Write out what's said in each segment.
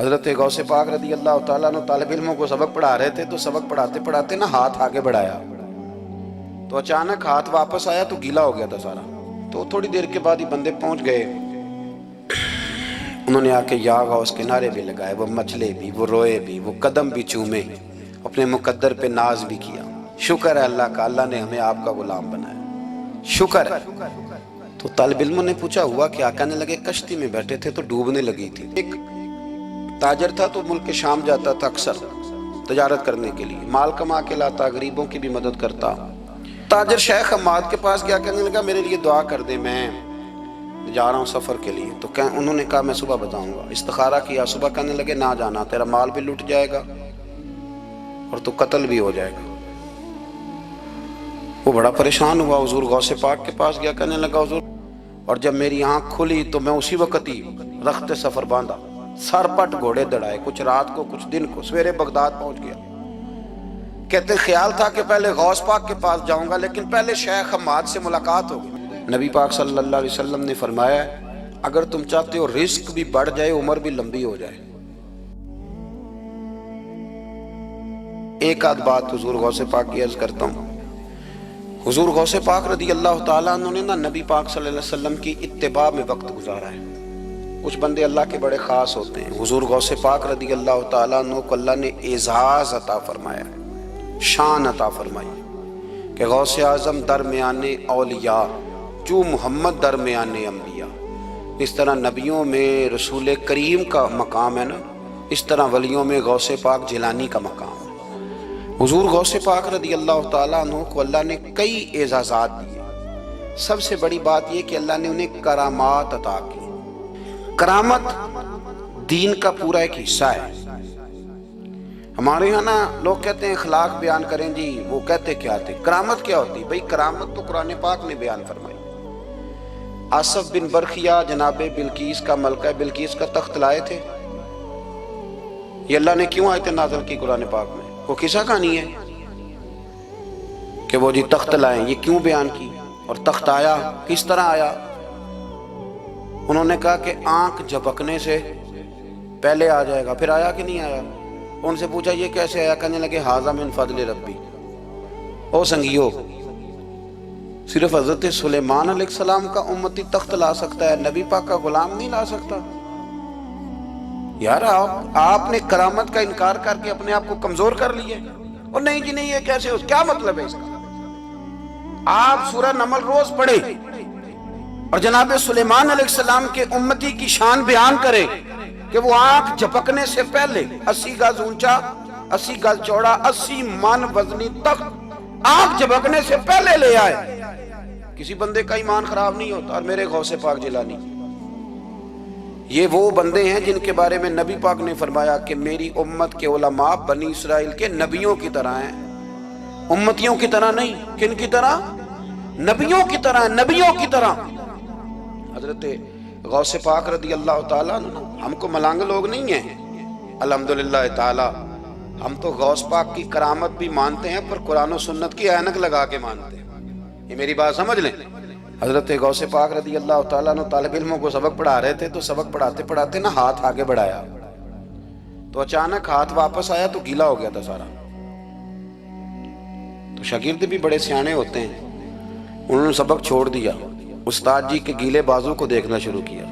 حضرت غوث پاک رضی اللہ تعالیٰ عنہ طالب علموں کو سبق پڑھا رہے تھے، تو سبق پڑھاتے پڑھاتے نا ہاتھ آگے بڑھایا تو اچانک ہاتھ واپس آیا تو گیلا ہو گیا تھا سارا۔ تو تھوڑی دیر کے بعد ہی بندے پہنچ گئے، انہوں نے آ کے یا غوث کے نعرے بھی لگائے، وہ مچلے بھی، وہ روئے بھی، وہ قدم بھی چومے، اپنے مقدر پہ ناز بھی کیا۔ شکر ہے اللہ کا، اللہ نے ہمیں آپ کا غلام بنایا، شکر ہے۔ تو طالب علموں نے پوچھا ہوا کیا؟ کہنے لگے کشتی میں بیٹھے تھے تو ڈوبنے لگی تھی۔ ایک تاجر تھا تو ملک شام جاتا تھا اکثر تجارت کرنے کے لیے، مال کما کے لاتا، غریبوں کی بھی مدد کرتا۔ تاجر شیخ حماد کے پاس گیا، کہنے لگا میرے لیے دعا کر دے، میں جا رہا ہوں سفر کے لیے۔ تو انہوں نے کہا میں صبح بتاؤں گا۔ استخارہ کیا صبح، کہنے لگے نہ جانا، تیرا مال بھی لٹ جائے گا اور تو قتل بھی ہو جائے گا۔ وہ بڑا پریشان ہوا، حضور غوث پاک کے پاس گیا، کہنے لگا حضور، اور جب میری آنکھ کھلی تو میں اسی وقت ہی رخت سفر باندھا، سر پٹ گھوڑے دڑائے، کچھ رات کو کچھ دن کو، سویرے بغداد پہنچ گیا۔ کہتے خیال تھا کہ پہلے غوث پاک کے پاس جاؤں گا، لیکن پہلے شیخ حماد سے ملاقات ہوگی۔ نبی پاک صلی اللہ علیہ وسلم نے فرمایا اگر تم چاہتے ہو رزق بھی بڑھ جائے، عمر بھی لمبی ہو جائے، ایک آدھ بات حضور غوث پاک کی عرض کرتا ہوں۔ حضور غوث پاک رضی اللہ تعالیٰ عنہ نے نا نبی پاک صلی اللہ علیہ وسلم کی اتباع میں وقت گزارا ہے۔ کچھ بندے اللہ کے بڑے خاص ہوتے ہیں۔ حضور غوث پاک رضی اللہ تعالیٰ عنہ کو اللہ نے اعزاز عطا فرمایا، شان عطا فرمائی کہ غوث اعظم درمیان اولیاء، جو محمد درمیان انبیاء۔ اس طرح نبیوں میں رسول کریم کا مقام ہے نا، اس طرح ولیوں میں غوث پاک جیلانی کا مقام ہے۔ حضور غوث پاک رضی اللہ تعالیٰ عنہ کو اللہ نے کئی اعزازات دیے۔ سب سے بڑی بات یہ کہ اللہ نے انہیں کرامات عطا کی۔ کرامت دین کا پورا ایک حصہ ہے۔ ہمارے یہاں نا لوگ کہتے ہیں اخلاق بیان کریں جی، وہ کہتے کیا تھے؟ کرامت کیا ہوتی؟ بھئی کرامت تو قرآن پاک نے بیان فرمائی۔ آصف بن برخیہ جناب بلقیس کا ملکہ بلقیس کا تخت لائے تھے، یہ اللہ نے کیوں آیت نازل کی قرآن پاک میں؟ وہ قصہ کہانی ہے کہ وہ جی تخت لائیں، یہ کیوں بیان کی؟ اور تخت آیا کس طرح آیا؟ انہوں نے کہا کہ آنکھ جھپکنے سے پہلے آ جائے گا، پھر آیا کہ نہیں آیا؟ ان سے پوچھا یہ کیسے آیا؟ کہنے لگے ھذا من فضل ربی۔ او سنگیو، صرف حضرت سلیمان علیہ السلام کا امتی تخت لا سکتا ہے، نبی پاک کا غلام نہیں لا سکتا؟ یار آپ نے کرامت کا انکار کر کے اپنے آپ کو کمزور کر لیے۔ اور نہیں جی نہیں، یہ کیسے ہو؟ کیا مطلب ہے اس کا؟ آپ سورہ نمل روز پڑھے اور جناب سلیمان علیہ السلام کے امتی کی شان بیان کرے کہ وہ آنکھ جھپکنے سے پہلے 80 گز اونچا، 80 گز چوڑا، 80 من وزنی تخت آنکھ جھپکنے سے پہلے لے آئے۔ کسی بندے کا ایمان خراب نہیں ہوتا۔ اور میرے غوث پاک جیلانی، یہ وہ بندے ہیں جن کے بارے میں نبی پاک نے فرمایا کہ میری امت کے علماء بنی اسرائیل کے نبیوں کی طرح ہیں، امتیوں کی طرح نہیں۔ کن کی طرح؟ نبیوں کی طرح، نبیوں کی طرح۔ حضرت غوث پاک رضی اللہ تعالیٰ عنہ ہم کو ملانگ لوگ نہیں ہیں، الحمدللہ تعالیٰ ہم تو غوث پاک کی کرامت بھی مانتے ہیں، پر قرآن و سنت کی اینک لگا کے مانتے ہیں۔ یہ میری بات سمجھ لیں۔ حضرت غوث پاک رضی اللہ تعالیٰ عنہ طالب علموں کو سبق پڑھا رہے تھے، تو سبق پڑھاتے پڑھاتے نا ہاتھ آگے بڑھایا تو اچانک ہاتھ واپس آیا تو گیلا ہو گیا تھا سارا۔ تو شاگرد بھی بڑے سیانے ہوتے ہیں، انہوں نے سبق چھوڑ دیا، استاد جی کے گیلے بازو کو دیکھنا شروع کیا۔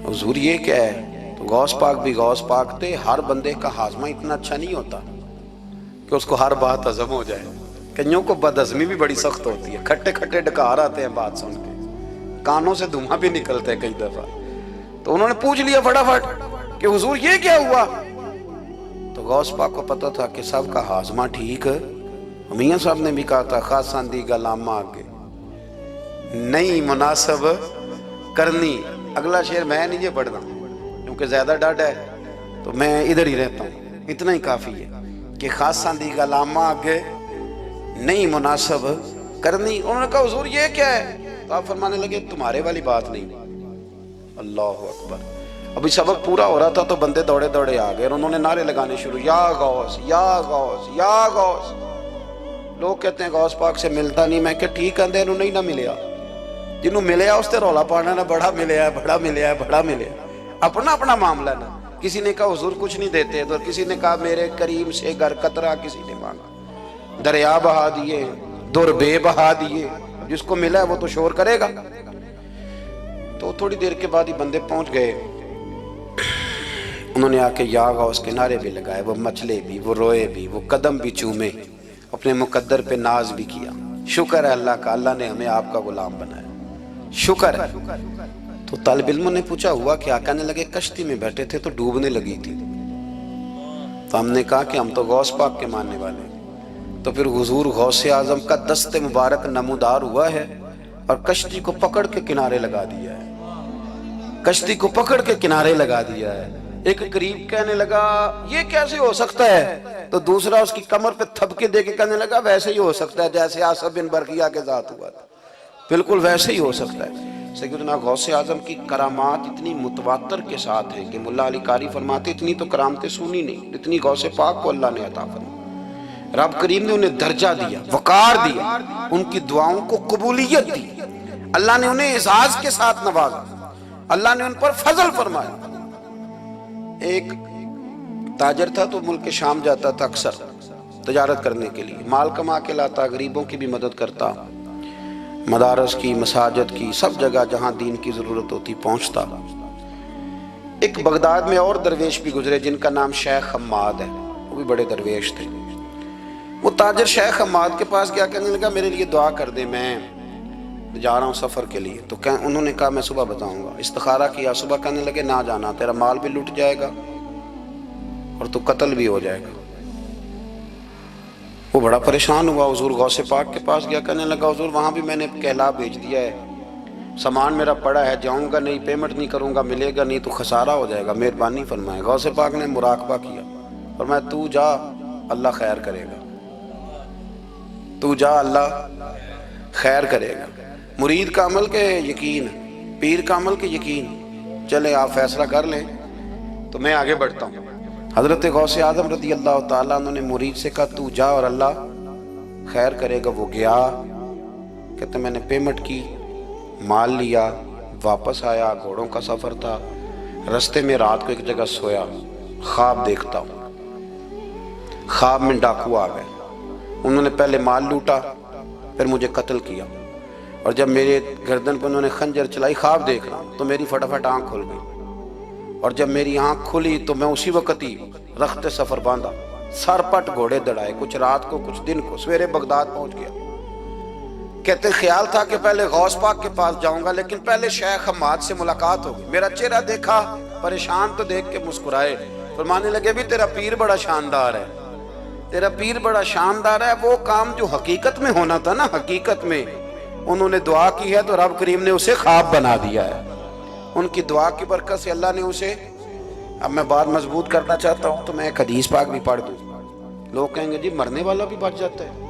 حضور یہ کیا ہے؟ تو غوث پاک بھی غوث پاک تھے۔ ہر بندے کا ہاضمہ اتنا اچھا نہیں ہوتا کہ اس کو ہر بات ہضم ہو جائے، کئیوں کو بد ہضمی بھی بڑی سخت ہوتی ہے، کھٹے کھٹے ڈکار آتے ہیں بات سن کے، کانوں سے دھواں بھی نکلتے ہیں کئی دفعہ۔ تو انہوں نے پوچھ لیا فٹافٹ کہ حضور یہ کیا ہوا؟ تو غوث پاک کو پتا تھا کہ سب کا ہاضمہ ٹھیک ہے۔ میاں صاحب نے بھی کہا تھا خاصاں دی گلامہ آگے نہیں مناسب کرنی۔ اگلا شعر میں نہیں یہ پڑھنا کیونکہ زیادہ ڈاڈ ہے تو میں ادھر ہی رہتا ہوں، اتنا ہی کافی ہے کہ خاصاں دی گلامہ آگے نہیں مناسب کرنی۔ انہوں نے کہا حضور یہ کیا ہے؟ تو آپ فرمانے لگے تمہارے والی بات نہیں۔ اللہ اکبر۔ ابھی سبق پورا ہو رہا تھا تو بندے دوڑے دوڑے آ گئے اور انہوں نے نعرے لگانے شروع، یا غوث یا غوث یا غوث۔ لوگ کہتے ہیں غوث پاک سے ملتا نہیں، میں کہ ٹھیک ہے انہوں نہیں نہ ملیا، جنہوں ملیا اس تے رولا پانا نہ بڑا ملیا ہے بڑا ملیا ہے بڑا ملیا، اپنا اپنا معاملہ نا۔ کسی نے کہا حضور کچھ نہیں دیتے، تو کسی نے کہا میرے کریم سے گر قطرہ کسی نے مانگا، دریا بہا دیے، در بے بہا دیے، جس کو ملا ہے وہ تو شور کرے گا۔ تو تھوڑی دیر کے بعد ہی بندے پہنچ گئے، انہوں نے آ کے یا غوث کے نعرے بھی لگائے، وہ مچلے بھی، وہ روئے بھی، وہ قدم بھی چومے، اپنے مقدر پہ ناز بھی کیا۔ شکر ہے اللہ کا، اللہ نے ہمیں آپ کا غلام بنایا، شکر ہے۔ تو طالب علموں نے پوچھا ہوا کیا؟ کہنے لگے کشتی میں بیٹھے تھے تو ڈوبنے لگی تھی، تو ہم نے کہا کہ ہم تو غوث پاک کے ماننے والے ہیں، تو پھر حضور غوث اعظم کا دست مبارک نمودار ہوا ہے اور کشتی کو پکڑ کے کنارے لگا دیا ہے، کشتی کو پکڑ کے کنارے لگا دیا ہے۔ ایک قریب کہنے لگا یہ کیسے ہو سکتا ہے؟ تو دوسرا اس کی کمر پہ تھپکے دے کے کہنے لگا ویسے ہی ہو سکتا ہے جیسے آصف بن برقیہ کے ذات ہوا تھا، بالکل ویسے ہی ہو سکتا ہے۔ سیدنا غوث اعظم کی کرامات اتنی متواتر کے ساتھ ہیں کہ ملا علی قاری فرماتے اتنی تو کرامتیں سنی نہیں اتنی غوث پاک کو اللہ نے عطا فرمائی۔ رب کریم نے انہیں درجہ دیا، وقار دیا، ان کی دعاؤں کو قبولیت دی، اللہ نے انہیں اعزاز کے ساتھ نوازا، اللہ نے ان پر فضل فرمایا۔ ایک تاجر تھا تو ملک شام جاتا تھا اکثر تجارت کرنے کے لیے، مال کما کے لاتا، غریبوں کی بھی مدد کرتا، مدارس کی، مساجد کی، سب جگہ جہاں دین کی ضرورت ہوتی پہنچتا۔ ایک بغداد میں اور درویش بھی گزرے جن کا نام شیخ حماد ہے، وہ بھی بڑے درویش تھے۔ وہ تاجر شیخ حماد کے پاس گیا، کہنے لگا میرے لیے دعا کر دے، میں جا رہا ہوں سفر کے لیے۔ تو انہوں نے کہا میں صبح بتاؤں گا۔ استخارہ کیا صبح، کہنے لگے نہ جانا، تیرا مال بھی لٹ جائے گا اور تو قتل بھی ہو جائے گا۔ وہ بڑا پریشان ہوا، حضور غوث پاک کے پاس گیا، کہنے لگا حضور وہاں بھی میں نے کہلا بھیج دیا ہے، سامان میرا پڑا ہے، جاؤں گا نہیں، پیمنٹ نہیں کروں گا، ملے گا نہیں تو خسارہ ہو جائے گا، مہربانی فرمائے۔ غوث پاک نے مراقبہ کیا، فرمایا تو جا اللہ خیر کرے گا، تو جا اللہ خیر کرے گا۔ مرید کا عمل کے یقین، پیر کا عمل کے یقین، چلے آپ فیصلہ کر لیں تو میں آگے بڑھتا ہوں۔ حضرت غوث اعظم رضی اللہ تعالیٰ عنہ نے مرید سے کہا تو جا اور اللہ خیر کرے گا۔ وہ گیا، کہتے میں نے پیمنٹ کی، مال لیا، واپس آیا، گھوڑوں کا سفر تھا، رستے میں رات کو ایک جگہ سویا، خواب دیکھتا ہوں، خواب میں ڈاکو آ گئے، انہوں نے پہلے مال لوٹا پھر مجھے قتل کیا، اور جب میرے گردن پہ انہوں نے خنجر چلائی، خواب دیکھ رہا ہوں تو میری فٹافٹ آنکھ کھل گئی، اور جب میری آنکھ کھلی تو میں اسی وقت ہی رخت سفر باندھا، سر پٹ گھوڑے دڑائے، کچھ رات کو کچھ دن کو، سویرے بغداد پہنچ گیا۔ کہتے خیال تھا کہ پہلے غوث پاک کے پاس جاؤں گا، لیکن پہلے شیخ حماد سے ملاقات ہوگی۔ میرا چہرہ دیکھا، پریشان تو دیکھ کے مسکرائے، فرمانے لگے بھی تیرا پیر بڑا شاندار ہے، تیرا پیر بڑا شاندار ہے۔ وہ کام جو حقیقت میں ہونا تھا نا، حقیقت میں انہوں نے دعا کی ہے تو رب کریم نے اسے خواب بنا دیا ہے۔ ان کی دعا کی برکت سے اللہ نے اسے، اب میں بات مضبوط کرنا چاہتا ہوں تو میں ایک حدیث پاک بھی پڑھ دوں۔ لوگ کہیں گے جی مرنے والا بھی بچ جاتا ہے،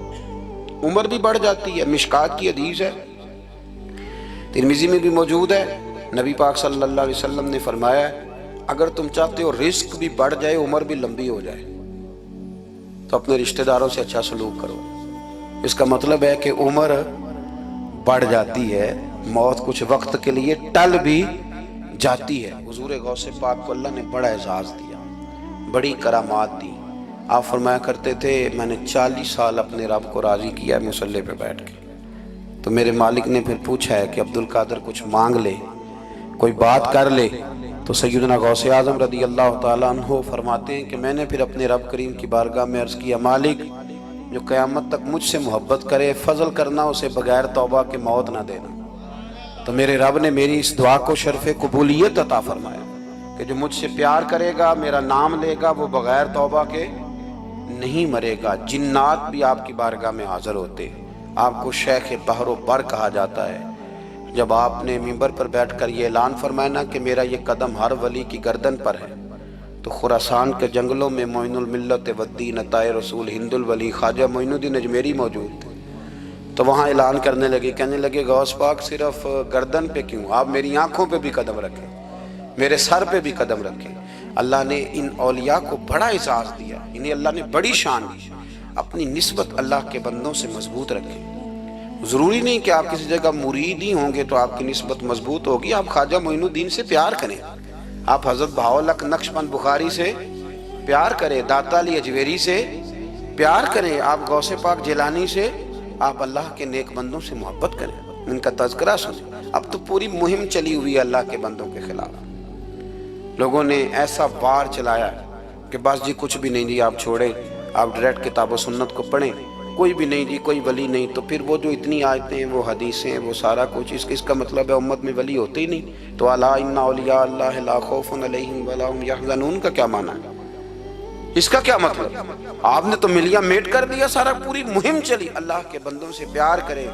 عمر بھی بڑھ جاتی ہے۔ مشکات کی حدیث ہے، ترمذی میں بھی موجود ہے، نبی پاک صلی اللہ علیہ وسلم نے فرمایا ہے اگر تم چاہتے ہو رزق بھی بڑھ جائے، عمر بھی لمبی ہو جائے، تو اپنے رشتہ داروں سے اچھا سلوک کرو۔ اس کا مطلب ہے کہ عمر بڑھ جاتی ہے، موت کچھ وقت کے لیے ٹل بھی جاتی ہے۔ حضور غوث پاک کو اللہ نے بڑا اعزاز دیا، بڑی کرامات دی۔ آپ فرمایا کرتے تھے میں نے 40 سال اپنے رب کو راضی کیا ہے مصلی پہ بیٹھ کے۔ تو میرے مالک نے پھر پوچھا ہے کہ عبد القادر کچھ مانگ لے، کوئی بات کر لے، تو سیدنا غوث اعظم رضی اللہ تعالیٰ عنہ فرماتے ہیں کہ میں نے پھر اپنے رب کریم کی بارگاہ میں عرض کیا مالک جو قیامت تک مجھ سے محبت کرے، فضل کرنا اسے بغیر توبہ کے موت نہ دینا۔ تو میرے رب نے میری اس دعا کو شرف قبولیت عطا فرمایا کہ جو مجھ سے پیار کرے گا، میرا نام لے گا، وہ بغیر توبہ کے نہیں مرے گا۔ جنات بھی آپ کی بارگاہ میں حاضر ہوتے، آپ کو شیخ بحر و بر کہا جاتا ہے۔ جب آپ نے منبر پر بیٹھ کر یہ اعلان فرمایا نا کہ میرا یہ قدم ہر ولی کی گردن پر ہے، تو خراسان کے جنگلوں میں معین الملت والدین عطائے رسول ہند الولی خواجہ معین الدین اجمیری موجود تھے، تو وہاں اعلان کرنے لگے، کہنے لگے غوث پاک صرف گردن پہ کیوں، آپ میری آنکھوں پہ بھی قدم رکھیں، میرے سر پہ بھی قدم رکھیں۔ اللہ نے ان اولیاء کو بڑا اعزاز دیا، انہیں اللہ نے بڑی شان دی۔ اپنی نسبت اللہ کے بندوں سے مضبوط رکھیں۔ ضروری نہیں کہ آپ کسی جگہ مرید ہی ہوں گے تو آپ کی نسبت مضبوط ہوگی، آپ خواجہ معین الدین سے پیار کریں، آپ حضرت بہاؤالحق نقشبند بخاری سے پیار کریں، داتا علی اجویری سے پیار کریں، آپ غوث پاک جیلانی سے، آپ اللہ کے نیک بندوں سے محبت کریں، ان کا تذکرہ سنیں۔ اب تو پوری مہم چلی ہوئی ہے اللہ کے بندوں کے خلاف، لوگوں نے ایسا وار چلایا کہ بس جی کچھ بھی نہیں جی، آپ چھوڑیں، آپ ڈائریکٹ کتاب و سنت کو پڑھیں، کوئی بھی نہیں جی، کوئی ولی نہیں۔ تو پھر وہ جو اتنی آیتیں ہیں، وہ حدیثیں، وہ سارا کچھ، اس کا مطلب ہے امت میں ولی ہوتے ہی نہیں۔ تو الا ان اولیاء اللہ لا خوف علیہم ولا هم یحزنون کا کیا معنی ہے؟ اس کا کیا مطلب؟ آپ نے تو ملیاں میٹ کر دیا سارا، پوری مہم چلی۔ اللہ کے بندوں سے پیار کریں،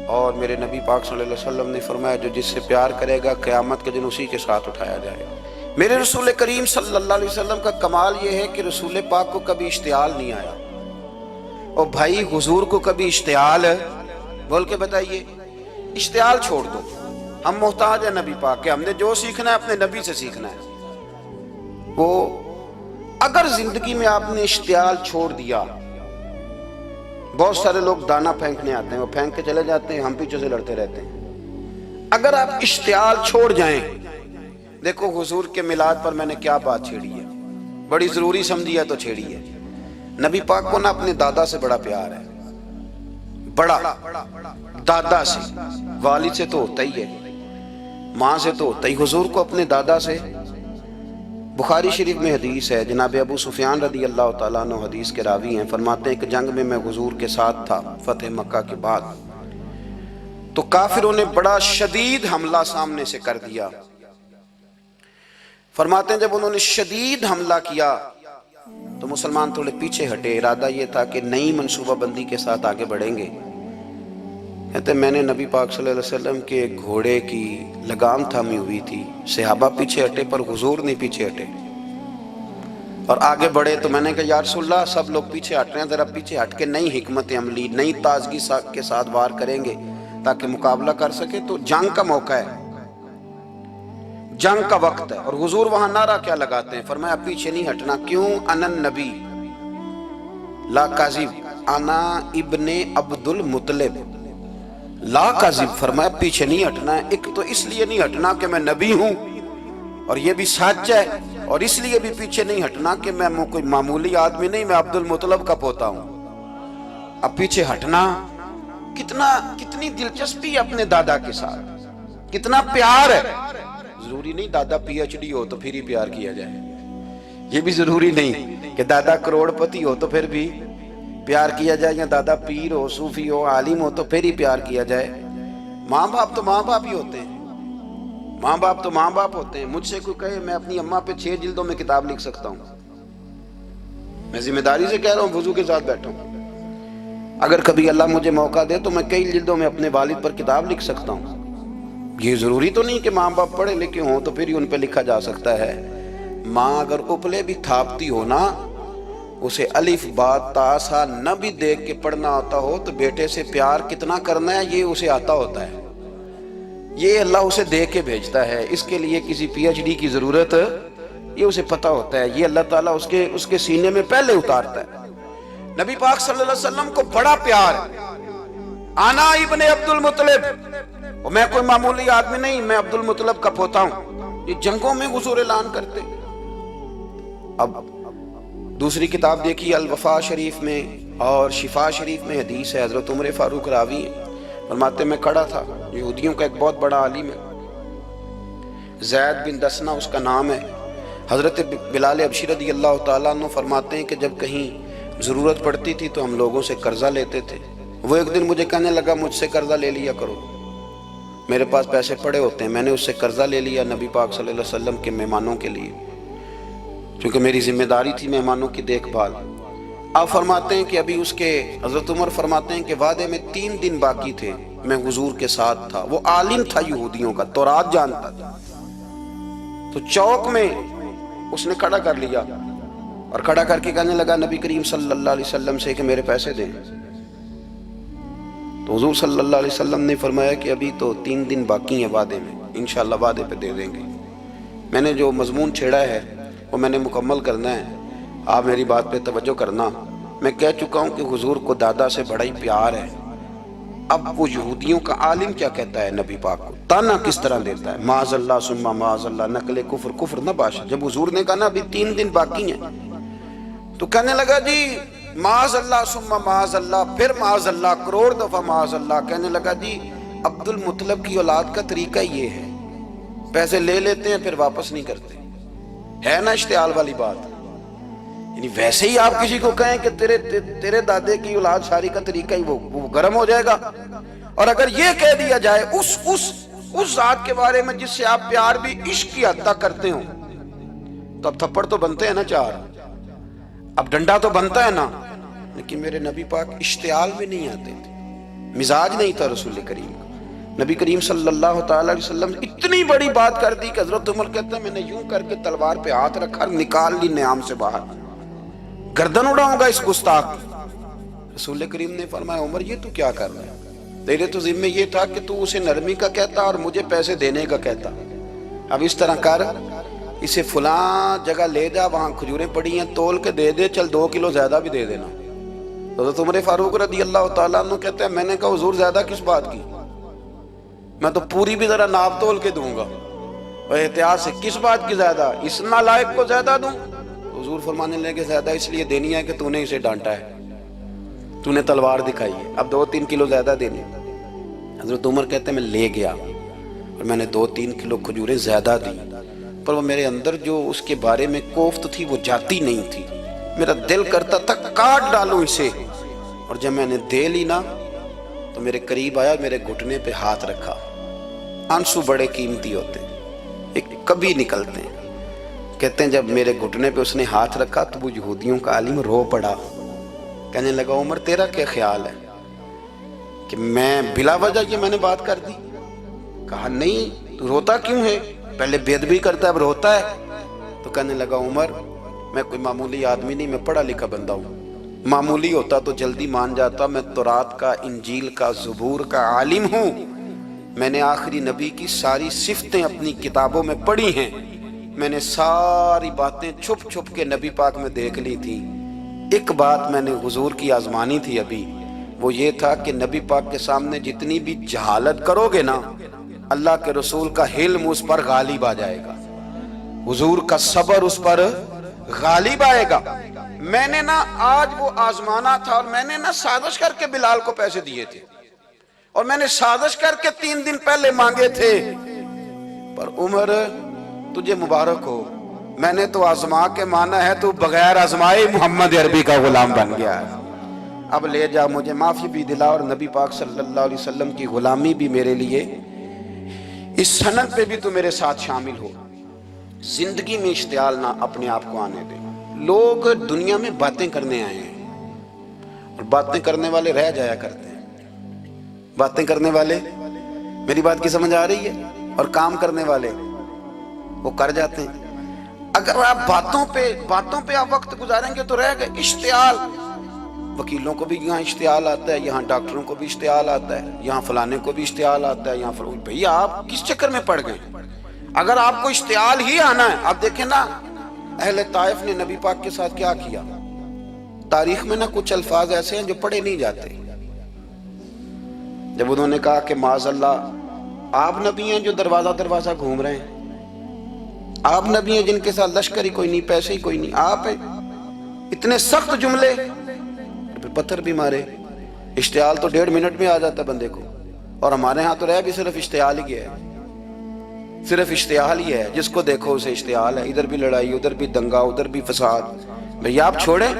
اور میرے نبی پاک صلی اللہ علیہ وسلم نے فرمایا جو جس سے پیار کرے گا قیامت کے دن اسی کے ساتھ اٹھایا جائے گا۔ میرے رسول کریم صلی اللہ علیہ وسلم کا کمال یہ ہے کہ رسول پاک کو کبھی اشتعال نہیں آیا، اور بھائی حضور کو کبھی اشتعال، بول کے بتائیے، اشتعال چھوڑ دو۔ ہم محتاج ہیں نبی پاک کے، ہم نے جو سیکھنا ہے اپنے نبی سے سیکھنا ہے۔ وہ اگر زندگی میں آپ نے اشتعال چھوڑ دیا، بہت سارے لوگ دانا پھینکنے آتے ہیں، وہ پھینک کے چلے جاتے ہیں، ہم پیچھے سے لڑتے رہتے ہیں۔ اگر آپ اشتعال چھوڑ جائیں، دیکھو حضور کے میلاد پر میں نے کیا بات چھیڑی ہے، بڑی ضروری سمجھی ہے تو چھیڑی ہے۔ نبی پاک کو نا اپنے دادا سے بڑا پیار ہے، بڑا، دادا سے، والد سے تو ہوتا ہی ہے، ماں سے تو ہوتا ہی، حضور کو اپنے دادا سے۔ بخاری شریف میں حدیث ہے، جناب ابو سفیان رضی اللہ تعالیٰ عنہ حدیث کے راوی ہیں، فرماتے ہیں کہ جنگ میں حضور کے ساتھ تھا فتح مکہ کے بعد، تو کافروں نے بڑا شدید حملہ سامنے سے کر دیا۔ فرماتے ہیں جب انہوں نے شدید حملہ کیا تو مسلمان تھوڑے پیچھے ہٹے، ارادہ یہ تھا کہ نئی منصوبہ بندی کے ساتھ آگے بڑھیں گے۔ کہتے ہیں میں نے نبی پاک صلی اللہ علیہ وسلم کے گھوڑے کی لگام تھامی ہوئی تھی، صحابہ پیچھے ہٹے پر حضور نہیں پیچھے ہٹے، اور آگے بڑھے۔ تو میں نے کہا یا رسول اللہ سب لوگ پیچھے ہٹ رہے ہیں، ذرا پیچھے ہٹ کے نئی حکمت عملی، نئی تازگی کے ساتھ وار کریں گے تاکہ مقابلہ کر سکے۔ تو جنگ کا موقع ہے، جنگ کا وقت ہے، اور حضور وہاں نعرہ کیا لگاتے ہیں؟ فرمایا پیچھے نہیں ہٹنا۔ کیوں؟ انا النبی لا کاذب انا ابن عبد المطلب لا کاذب، فرمایا پیچھے نہیں ہٹنا ہے۔ ایک تو اس لیے نہیں ہٹنا کہ میں نبی ہوں اور یہ بھی سچ ہے، اور اس لیے بھی پیچھے نہیں ہٹنا کہ میں کوئی معمولی آدمی نہیں، میں عبد المطلب کا پوتا ہوں۔ اب پیچھے ہٹنا، کتنی دلچسپی ہے اپنے دادا کے ساتھ، کتنا پیار ہے۔ ضروری نہیں دادا پی ایچ ڈی ہو تو پھر ہی پیار کیا جائے، یہ بھی ضروری نہیں کہ دادا کروڑ پتی ہو تو پھر بھی پیار کیا جائے، یا دادا پیر ہو، صوفی ہو، عالم ہو تو پھر ہی پیار کیا جائے۔ ماں باپ تو ماں باپ ہی ہوتے ہیں، ماں باپ تو ماں باپ ہوتے ہیں۔ مجھ سے کوئی کہے میں اپنی اماں پہ 6 جلدوں میں کتاب لکھ سکتا ہوں، میں ذمہ داری سے کہہ رہا ہوں، وضو کے ساتھ بیٹھا ہوں۔ اگر کبھی اللہ مجھے موقع دے تو میں کئی جلدوں میں اپنے والد پر کتاب لکھ سکتا ہوں۔ یہ ضروری تو نہیں کہ ماں باپ پڑھے لکھے ہوں تو پھر ہی ان پہ لکھا جا سکتا ہے۔ ماں اگر اپلے بھی تھاپتی ہو نا، اسے الف با تا سا نہ بھی دیکھ کے پڑھنا آتا ہو تو بیٹے سے پیار کتنا کرنا ہے یہ اسے آتا ہوتا ہے، یہ اللہ اسے دیکھ کے بھیجتا ہے۔ اس کے لیے کسی پی ایچ ڈی کی ضرورت یہ اسے پتا ہوتا ہے، یہ اللہ تعالیٰ اس کے سینے میں پہلے اتارتا ہے۔ نبی پاک صلی اللہ علیہ وسلم کو بڑا پیار ہے۔ انا ابن عبد المطلب، میں کوئی معمولی آدمی نہیں، میں عبد المطلب کا پوتا ہوں۔ یہ جنگوں میں حضور اعلان کرتے۔ اب دوسری کتاب دیکھی الوفا شریف میں اور شفا شریف میں حدیث ہے، حضرت عمر فاروق راوی ہیں، فرماتے میں کھڑا تھا، یہودیوں کا ایک بہت بڑا عالم ہے، زید بن دسنا اس کا نام ہے، حضرت بلال حبشی رضی اللہ تعالیٰ عنہ فرماتے ہیں کہ جب کہیں ضرورت پڑتی تھی تو ہم لوگوں سے قرضہ لیتے تھے۔ وہ ایک دن مجھے کہنے لگا مجھ سے قرضہ لے لیا کرو، میرے پاس پیسے پڑے ہوتے ہیں۔ میں نے اس سے قرضہ لے لیا نبی پاک صلی اللہ علیہ وسلم کے مہمانوں کے لیے، کیونکہ میری ذمہ داری تھی مہمانوں کی دیکھ بھال۔ آپ فرماتے ہیں کہ ابھی اس کے حضرت عمر فرماتے ہیں کہ وعدے میں 3 دن باقی تھے، میں حضور کے ساتھ تھا۔ وہ عالم تھا یہودیوں کا، تورات جانتا تھا، تو چوک میں اس نے کھڑا کر لیا اور کھڑا کر کے کہنے لگا نبی کریم صلی اللہ علیہ وسلم سے کہ میرے پیسے دیں۔ تو حضور صلی اللہ علیہ وسلم نے فرمایا کہ ابھی تو 3 دن باقی ہیں وعدے میں، انشاءاللہ وعدے پہ دے دیں گے۔ میں نے جو مضمون چھیڑا ہے وہ میں نے مکمل کرنا ہے، آپ میری بات پہ توجہ کرنا۔ میں کہہ چکا ہوں کہ حضور کو دادا سے بڑا ہی پیار ہے۔ اب وہ یہودیوں کا عالم کیا کہتا ہے نبی پاک کو؟ تانا کس طرح دیتا ہے، معاذ اللہ ثم معاذ اللہ، نقل کفر، کفر نہ باشا۔ جب حضور نے کہا نا ابھی 3 دن باقی ہیں، تو کہنے لگا جی معاذ اللہ ثم معاذ اللہ، پھر معاذ اللہ، کروڑ دفعہ معاذ اللہ۔ کہنے لگا جی عبد المطلب کی اولاد کا طریقہ یہ ہے، پیسے لے لیتے ہیں پھر واپس نہیں کرتے۔ ہے نا اشتعال والی بات؟ یعنی ویسے ہی آپ کسی کو کہیں کہ تیرے دادے کی اولاد ساری کا طریقہ ہی وہ گرم ہو جائے گا۔ اور اگر یہ کہہ دیا جائے اس ذات کے بارے میں جس سے آپ پیار بھی عشق کی حد تک کرتے ہوں، تو اب تھپڑ تو بنتے ہیں نا 4، اب ڈنڈا تو بنتا ہے نا۔ لیکن میرے نبی پاک اشتعال میں نہیں آتے تھے، مزاج نہیں تھا رسول کریم کا۔ نبی کریم صلی اللہ تعالی علیہ وسلم اتنی بڑی بات کر دی کہ حضرت عمر کہتے ہیں میں نے یوں کر کے تلوار پہ ہاتھ رکھا، نکال لی نیام سے باہر، گردن اڑاؤں گا اس گستاخ کی۔ رسول کریم نے فرمایا عمر یہ تو کیا کر رہا ہے؟ تیرے تو ذمہ یہ تھا کہ تو اسے نرمی کا کہتا اور مجھے پیسے دینے کا کہتا۔ اب اس طرح کر، اسے فلاں جگہ لے جا، وہاں کھجوریں پڑی ہیں، تول کے دے دے، چل 2 کلو زیادہ بھی دے دینا۔ حضرت عمر فاروق رضی اللہ تعالیٰ عنہ کہتے ہیں میں نے کہا حضور زیادہ کس بات کی، میں تو پوری بھی ذرا ناپ تول کے دوں گا، اور احتیاط سے کس بات کی زیادہ، اس نالائق کو زیادہ دوں؟ حضور فرمانے لگے زیادہ اس لیے دینی ہے کہ تو نے اسے ڈانٹا ہے، تو نے تلوار دکھائی ہے، اب 2-3 کلو زیادہ دینی۔ حضرت عمر کہتے ہیں میں لے گیا اور میں نے 2-3 کلو کھجوریں زیادہ دی، پر وہ میرے اندر جو اس کے بارے میں کوفت تھی وہ جاتی نہیں تھی، میرا دل کرتا تھا کاٹ ڈالوں اسے۔ اور جب میں نے دے لی نا تو میرے قریب آیا، میرے گھٹنے پہ ہاتھ رکھا۔ آنسو بڑے قیمتی ہوتے ہیں، ایک کبھی نکلتے ہیں۔ کہتے ہیں جب میرے گھٹنے پہ اس نے ہاتھ رکھا تو وہ یہودیوں کا عالم رو پڑا، کہنے لگا عمر تیرا کیا خیال ہے کہ میں بلا وجہ یہ میں نے بات کر دی؟ کہا نہیں، تو روتا کیوں ہے؟ پہلے بے ادبی کرتا ہے اب روتا ہے۔ تو کہنے لگا عمر میں کوئی معمولی آدمی نہیں، میں پڑھا لکھا بندہ ہوں، معمولی ہوتا تو جلدی مان جاتا، میں تورات کا، انجیل کا، زبور کا عالم ہوں، میں نے آخری نبی کی ساری صفتیں اپنی کتابوں میں پڑھی ہیں، میں نے ساری باتیں چھپ چھپ کے نبی پاک میں دیکھ لی تھی۔ ایک بات میں نے حضور کی آزمانی تھی ابھی، وہ یہ تھا کہ نبی پاک کے سامنے جتنی بھی جہالت کرو گے نا، اللہ کے رسول کا حلم اس پر غالب آ جائے گا، حضور کا صبر اس پر غالب آئے گا۔ میں نے نا آج وہ آزمانا تھا، اور میں نے نا سازش کر کے بلال کو پیسے دیے تھے، اور میں نے سازش کر کے 3 دن پہلے مانگے تھے، پر عمر تجھے مبارک ہو، میں نے تو آزما کے مانا ہے، تو بغیر آزمائے محمد عربی کا غلام بن گیا ہے۔ اب لے جا، مجھے معافی بھی دلا، اور نبی پاک صلی اللہ علیہ وسلم کی غلامی بھی میرے لیے، اس سند پہ بھی تو میرے ساتھ شامل ہو۔ زندگی میں اشتعال نہ اپنے آپ کو آنے دے۔ لوگ دنیا میں باتیں کرنے آئے ہیں، اور باتیں کرنے والے رہ جایا کرتے ہیں، باتیں کرنے والے، میری بات کی سمجھ آ رہی ہے، اور کام کرنے والے وہ کر جاتے ہیں۔ اگر آپ باتوں پہ آپ وقت گزاریں گے تو رہ گئے۔ اشتعال، وکیلوں کو بھی یہاں اشتعال آتا ہے، یہاں ڈاکٹروں کو بھی اشتعال آتا ہے، یہاں فلانے کو بھی اشتعال آتا ہے، یہاں بھئی آپ کس چکر میں پڑ گئے؟ اگر آپ کو اشتعال ہی آنا ہے، آپ دیکھیں نا اہل طائف نے نبی پاک کے ساتھ کیا کیا۔ تاریخ میں نا کچھ الفاظ ایسے ہیں جو پڑھے نہیں جاتے۔ جب انہوں نے کہا کہ معاذ اللہ آپ نبی ہیں جو دروازہ دروازہ گھوم رہے ہیں، آپ نبی ہیں جن کے ساتھ لشکر ہی کوئی نہیں، پیسے ہی کوئی نہیں، آپ ہیں، اتنے سخت جملے، پھر پتھر بھی مارے۔ اشتعال تو 1.5 منٹ میں آ جاتا بندے کو، اور ہمارے ہاں تو رہ بھی صرف اشتعال ہی ہے، صرف اشتعال ہی ہے، جس کو دیکھو اسے اشتعال ہے، ادھر بھی لڑائی، ادھر بھی دنگا، ادھر بھی فساد۔ بھئی آپ چھوڑیں۔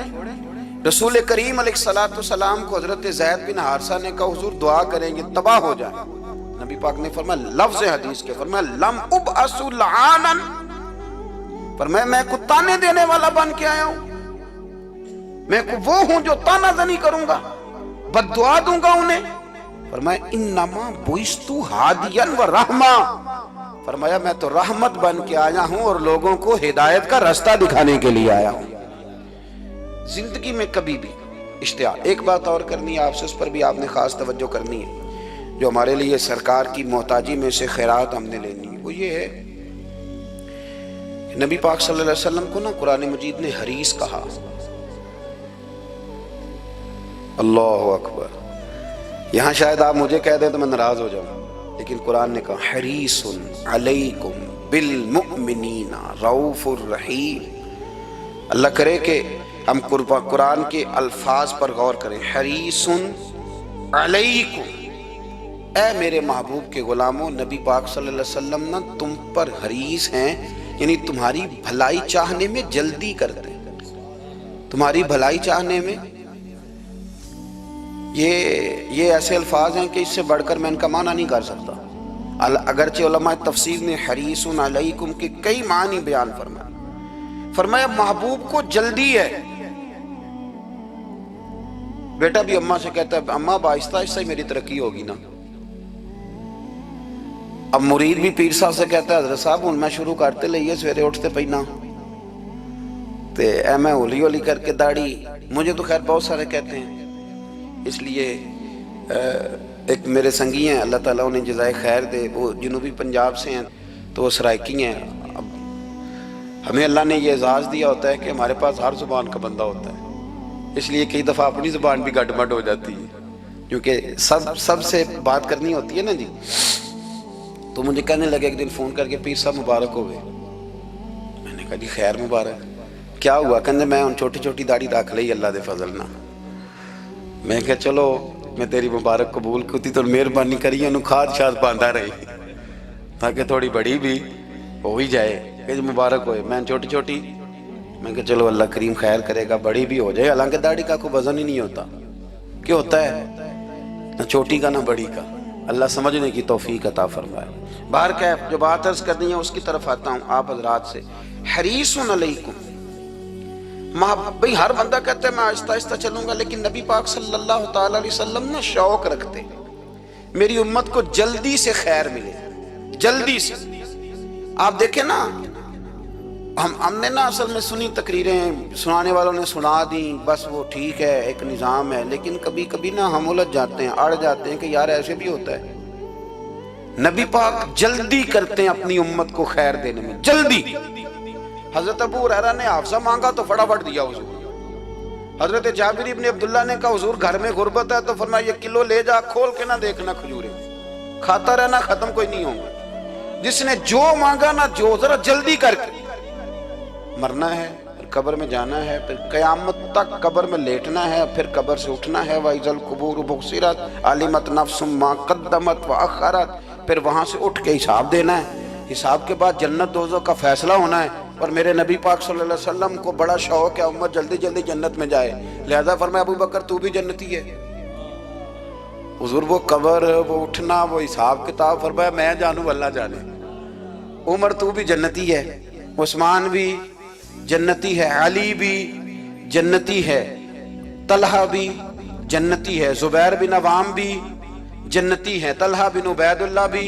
رسول کریم علیہ السلام کو حضرت زید بن حارثہ نے کہا حضور دعا کریں گے تباہ ہو جائیں، نبی پاک نے فرمایا لفظ حدیث کے، فرمایا لم ابعث لعانا، فرمایا میں کو تانے دینے والا بن کے آیا ہوں، میں کو وہ ہوں جو تانا زنی کروں گا، بد دعا دوں گا انہیں۔ فرمایا انما بعثت ہادیا و رحمہ، فرمایا میں تو رحمت بن کے آیا ہوں اور لوگوں کو ہدایت کا راستہ دکھانے کے لیے آیا ہوں۔ زندگی میں کبھی بھی اشتعال۔ ایک بات اور کرنی ہے آپ سے، اس پر بھی آپ نے خاص توجہ کرنی ہے، جو ہمارے لیے سرکار کی محتاجی میں سے خیرات ہم نے لینی ہے، وہ یہ ہے کہ نبی پاک صلی اللہ علیہ وسلم کو نا قرآن مجید نے حریص کہا۔ اللہ اکبر۔ یہاں شاید آپ مجھے کہہ دیں تو میں ناراض ہو جاؤں، لیکن قرآن نے کہا حریص علیکم بالمؤمنین رؤوف الرحیم۔ اللہ کرے کہ ہم قرآن کے الفاظ پر غور کریں۔ حریص علیکم، اے میرے محبوب کے غلاموں، نبی پاک صلی اللہ علیہ وسلم نا تم پر حریص ہیں، یعنی تمہاری بھلائی چاہنے میں جلدی کرتے ہیں، تمہاری بھلائی چاہنے میں۔ یہ ایسے الفاظ ہیں کہ اس سے بڑھ کر میں ان کا معنی نہیں کر سکتا، اگرچہ علماء تفسیر نے حریص علیکم کے کئی معنی بیان فرمایا محبوب کو جلدی ہے۔ بیٹا بھی اماں سے کہتا ہے اماں آہستہ آہستہ ہی میری ترقی ہوگی نا۔ اب مرید بھی پیر صاحب سے کہتا ہے حضرت صاحب ہوں میں شروع کرتے لئیے سویرے اٹھتے پہنا تے اے میں ہولی ہولی کر کے داڑھی، مجھے تو خیر بہت سارے کہتے ہیں، اس لیے ایک میرے سنگی ہیں اللہ تعالیٰ انہیں جزائے خیر دے، وہ جنوبی پنجاب سے ہیں تو وہ سرائکی ہیں۔ اب ہمیں اللہ نے یہ اعزاز دیا ہوتا ہے کہ ہمارے پاس ہر زبان کا بندہ ہوتا ہے، اس لیے کئی دفعہ اپنی زبان بھی گڈ مڈ ہو جاتی ہے، کیونکہ سب سے بات کرنی ہوتی ہے نا جی۔ تو مجھے کہنے لگے ایک دن فون کر کے پیر صاحب مبارک ہو گئے۔ میں نے کہا جی خیر مبارک، کیا ہوا؟ کہنے میں ان چھوٹی چھوٹی داڑھی رکھ لئی اللہ دے فضل نہ۔ میں کہا چلو میں تیری مبارک قبول کرتی تو مہربانی کری انہوں کھاد شاد باندھا رہی تاکہ تھوڑی بڑی بھی ہو ہی جائے کہ مبارک ہوئے۔ میں چھوٹی چھوٹی، میں کہا چلو اللہ کریم خیر کرے گا بڑی بھی ہو جائے، حالانکہ داڑھی کا کوئی وزن ہی نہیں ہوتا، کیا ہوتا ہے نہ چھوٹی کا نہ بڑی کا، اللہ سمجھنے کی توفیق عطا فرمائے۔ باہر کہ جو بات عرض کرنی ہے اس کی طرف آتا ہوں آپ حضرات سے۔ حریص علیکم، بھئی ہر بندہ کہتا ہے میں آہستہ آہستہ چلوں گا، لیکن نبی پاک صلی اللہ تعالیٰ علیہ وسلم نے شوق رکھتے میری امت کو جلدی سے خیر ملے، جلدی سے۔ آپ دیکھیں نا ہم نے نا اصل میں سنی تقریریں، سنانے والوں نے سنا دیں، بس وہ ٹھیک ہے ایک نظام ہے، لیکن کبھی کبھی نا ہم الجھ جاتے ہیں، اڑ جاتے ہیں کہ یار ایسے بھی ہوتا ہے۔ نبی پاک جلدی کرتے ہیں اپنی امت کو خیر دینے میں، جلدی۔ حضرت ابو ہریرہ نے حافظہ مانگا تو فٹافٹ دیا حضور۔ حضرت جابر ابن عبداللہ نے کہا حضور گھر میں غربت ہے تو فرمایا 1 کلو لے جا، کھول کے نہ دیکھنا کھجورے، کھاتا رہنا ختم کوئی نہیں ہوگا۔ جس نے جو مانگا نا جو ذرا جلدی کر کے، مرنا ہے پھر قبر میں جانا ہے، پھر قیامت تک قبر میں لیٹنا ہے، پھر قبر سے اٹھنا ہے۔ وَإِذَا الْقُبُورُ بُعْثِرَتْ عَلِمَتْ نَفْسٌ مَا قَدَّمَتْ وَأَخَّرَتْ، پھر وہاں سے اٹھ کے حساب دینا ہے، حساب کے بعد جنت دوزخ کا فیصلہ ہونا ہے۔ اور میرے نبی پاک صلی اللہ علیہ وسلم کو بڑا شوق ہے امت جلدی جلدی جنت میں جائے، لہذا فرمایا ابو بکر تو بھی جنتی ہے۔ حضور وہ قبر، وہ اٹھنا، وہ حساب کتاب، فرمایا میں جانوں اللہ جانے۔ عمر تو بھی جنتی ہے، عثمان بھی جنتی ہے، علی بھی جنتی ہے، طلحہ بھی جنتی ہے، زبیر بن عوام بھی جنتی ہے، طلحہ بن عبید اللہ بھی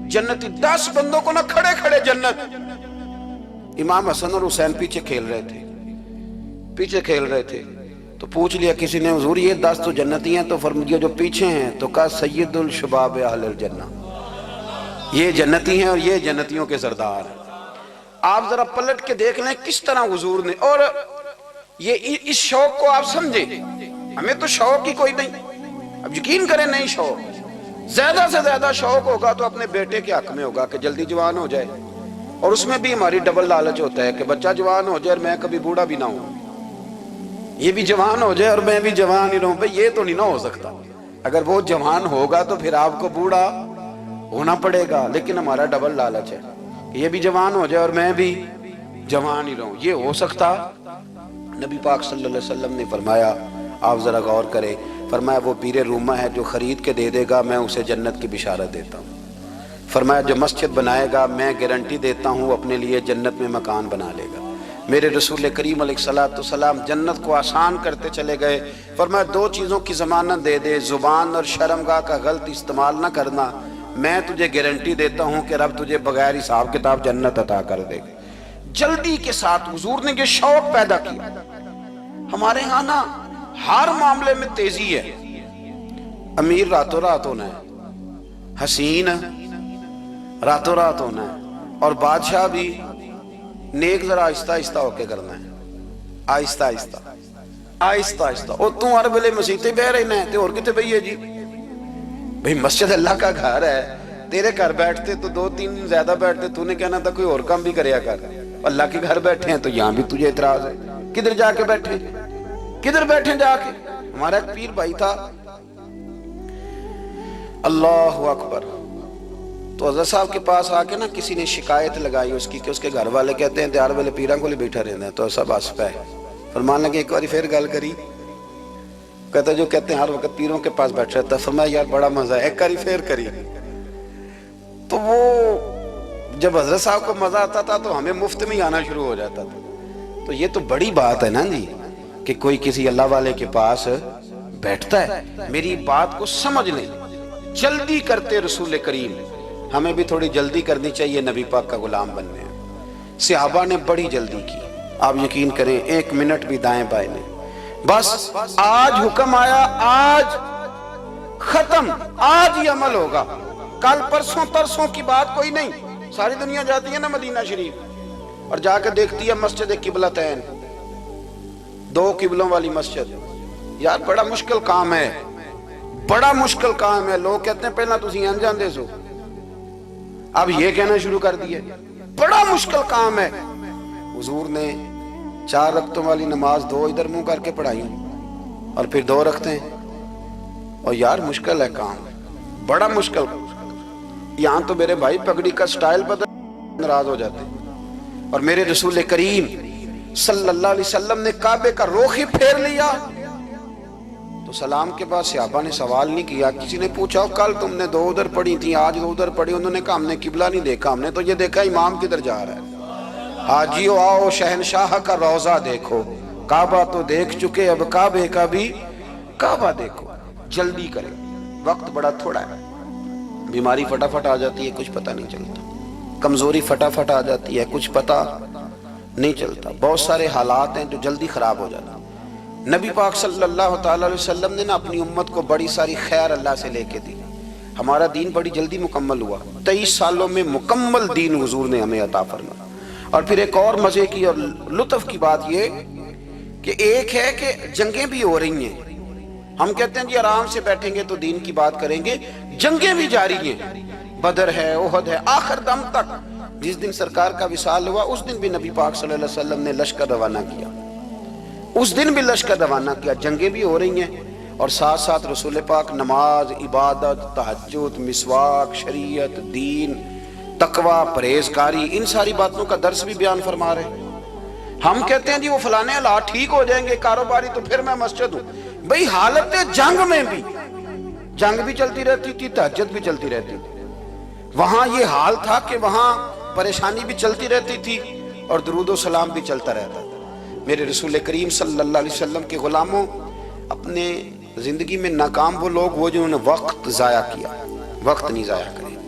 جنتی۔ 10 بندوں کو نہ کھڑے کھڑے جنت۔ امام حسن اور حسین پیچھے کھیل رہے تھے تو پوچھ لیا کسی نے حضور یہ 10 تو جنتی ہیں، تو فرمایا جو پیچھے ہیں، تو کہا سید الشباب اہل الجنہ، یہ جنتی ہیں اور یہ جنتیوں کے سردار ہیں۔ آپ ذرا پلٹ کے دیکھ لیں کس طرح حضور نے، اور یہ اس شوق کو آپ سمجھیں، ہمیں تو شوق ہی کوئی نہیں، اب یقین کریں نہیں شوق، زیادہ سے زیادہ شوق ہوگا تو اپنے بیٹے کے حق میں ہوگا کہ جلدی جوان ہو جائے، اور اس میں بھی ہماری ڈبل لالچ ہوتا ہے کہ بچہ جوان ہو جائے اور میں کبھی بوڑھا بھی نہ ہوں، یہ بھی جوان ہو جائے اور میں بھی جوان ہی رہوں۔ بھئی یہ تو نہیں نہ ہو سکتا، اگر وہ جوان ہوگا تو پھر آپ کو بوڑھا ہونا پڑے گا، لیکن ہمارا ڈبل لالچ ہے کہ یہ بھی جوان ہو جائے اور میں بھی جوان ہی رہوں، یہ ہو سکتا؟ نبی پاک صلی اللہ علیہ وسلم نے فرمایا، آپ ذرا غور کریں، فرمایا وہ پیر رومہ ہے جو خرید کے دے دے گا میں اسے جنت کی بشارت دیتا ہوں۔ فرمایا جو مسجد بنائے گا میں گارنٹی دیتا ہوں اپنے لیے جنت میں مکان بنا لے گا۔ میرے رسول کریم علیہ السلام جنت کو آسان کرتے چلے گئے، فرمایا 2 چیزوں کی ضمانت دے دے، زبان اور شرمگاہ کا غلط استعمال نہ کرنا، میں تجھے گارنٹی دیتا ہوں کہ رب تجھے بغیر حساب کتاب جنت عطا کر دے گا۔ جلدی کے ساتھ حضور نے یہ شوق پیدا کیا۔ ہمارے ہاں نا ہر معاملے میں تیزی ہے، امیر راتوں رات ہونا ہے، حسین راتوں رات ہونا ہے، اور بادشاہ بھی نیک ذرا آہستہ آہستہ ہو کے کرنا ہے، آہستہ آہستہ آہستہ آہستہ۔ اور تو ہر ویلے مسیطے بہ رہنا ہے تے اور کتے بھئی ہے جی، بھئی مسجد اللہ کا گھر ہے تیرے گھر بیٹھتے تو 2-3 دن زیادہ بیٹھتے، تو نے کہنا تھا کوئی اور کام بھی کریا کر، اللہ کے گھر بیٹھے ہیں تو یہاں بھی تجھے اعتراض ہے، کدھر جا کے بیٹھے، کدھر بیٹھے جا کے؟ ہمارا ایک پیر بھائی تھا، اللہ اکبر، تو حضرت صاحب کے پاس آ کے نا کسی نے شکایت لگائی اس کی کہ اس کے گھر والے کہتے ہیں دیار والے پیران کو لے بیٹھا رہنا ہے، تو سب ہنس پے، فرمان لگے ایک باری پھر گل کری، کہتا جو کہتے ہیں ہر وقت پیروں کے پاس بیٹھ رہتا ہے، فرمایا یار بڑا مزہ ہے، ایک باری پھر کری۔ تو وہ جب حضرت صاحب کو مزہ آتا تھا تو ہمیں مفت میں ہی آنا شروع ہو جاتا تھا۔ تو یہ تو بڑی بات ہے نا جی کہ کوئی کسی اللہ والے کے پاس بیٹھتا ہے۔ میری بات کو سمجھ لیں، جلدی کرتے رسول کریم، ہمیں بھی تھوڑی جلدی کرنی چاہیے نبی پاک کا غلام بننے۔ صحابہ نے بڑی جلدی کی، آپ یقین کریں 1 منٹ بھی دائیں بائیں نہیں، بس آج حکم آیا، آج ختم، آج ہی عمل ہوگا، کل پرسوں ترسوں کی بات کوئی نہیں۔ ساری دنیا جاتی ہے نا مدینہ شریف اور جا کے دیکھتی ہے مسجد قبلتین، 2 قبلوں والی مسجد، یار بڑا مشکل کام ہے، بڑا مشکل کام ہے۔ لوگ کہتے ہیں پہلا تسی این جاندے سو، اب یہ کہنا شروع کر دیے بڑا مشکل کام ہے۔ حضور نے 4 رکعتوں والی نماز 2 ادھر منہ کر کے پڑھائی اور پھر 2 رکھتے ہیں، اور یار مشکل ہے کام، بڑا مشکل۔ یہاں تو میرے بھائی پگڑی کا سٹائل بدل ناراض ہو جاتے، اور میرے رسول کریم صلی اللہ علیہ وسلم نے کعبے کا رخ ہی پھیر لیا تو سلام کے بعد صحابہ نے سوال نہیں کیا۔ کسی نے پوچھا کل تم نے 2 ادھر پڑھی تھی، آج 2 ادھر پڑھی، انہوں نے کہا ہم نے قبلہ نہیں دیکھا، ہم نے تو یہ دیکھا امام کدھر جا رہا ہے۔ حاجیو آؤ شہنشاہ کا روضہ دیکھو، کعبہ تو دیکھ چکے، اب کعبے کا بھی کعبہ دیکھو۔ جلدی کریں، وقت بڑا تھوڑا ہے، بیماری فٹافٹ آ جاتی ہے، کچھ پتہ نہیں چلتا، کمزوری فٹافٹ آ جاتی ہے، کچھ پتہ نہیں چلتا، بہت سارے حالات ہیں جو جلدی خراب ہو جاتا۔ نبی پاک صلی اللہ تعالی علیہ وسلم نے نا اپنی امت کو بڑی ساری خیر اللہ سے لے کے دی، ہمارا دین بڑی جلدی مکمل ہوا، 23 سالوں میں مکمل دین حضور نے ہمیں عطا فرمایا۔ اور پھر ایک اور مزے کی اور لطف کی بات یہ کہ ایک ہے کہ جنگیں بھی ہو رہی ہیں، ہم کہتے ہیں جی آرام سے بیٹھیں گے تو دین کی بات کریں گے، جنگیں بھی جاری ہیں، بدر ہے، احد ہے، آخر دم تک۔ جس دن سرکار کا وصال ہوا اس دن بھی نبی پاک صلی اللہ علیہ وسلم نے لشکر روانہ کیا، اس دن بھی لشکر روانہ کیا، جنگیں بھی ہو رہی ہیں، اور ساتھ ساتھ رسول پاک نماز، عبادت، تہجد، مسواک، شریعت، دین، تقوی، پرہیزگاری، ان ساری باتوں کا درس بھی بیان فرما رہے ہیں۔ ہم کہتے ہیں جی وہ فلانے حالات ٹھیک ہو جائیں گے کاروباری تو پھر میں مسجد ہوں، بھئی حالت جنگ میں بھی جنگ بھی چلتی رہتی تھی، تہجد بھی چلتی رہتی تھی، وہاں یہ حال تھا کہ وہاں پریشانی بھی چلتی رہتی تھی اور درود و سلام بھی چلتا رہتا تھا۔ میرے رسول کریم صلی اللہ علیہ وسلم کے غلاموں، اپنے زندگی میں ناکام وہ لوگ وہ جنہوں نے وقت ضائع کیا، وقت نہیں ضائع کیا۔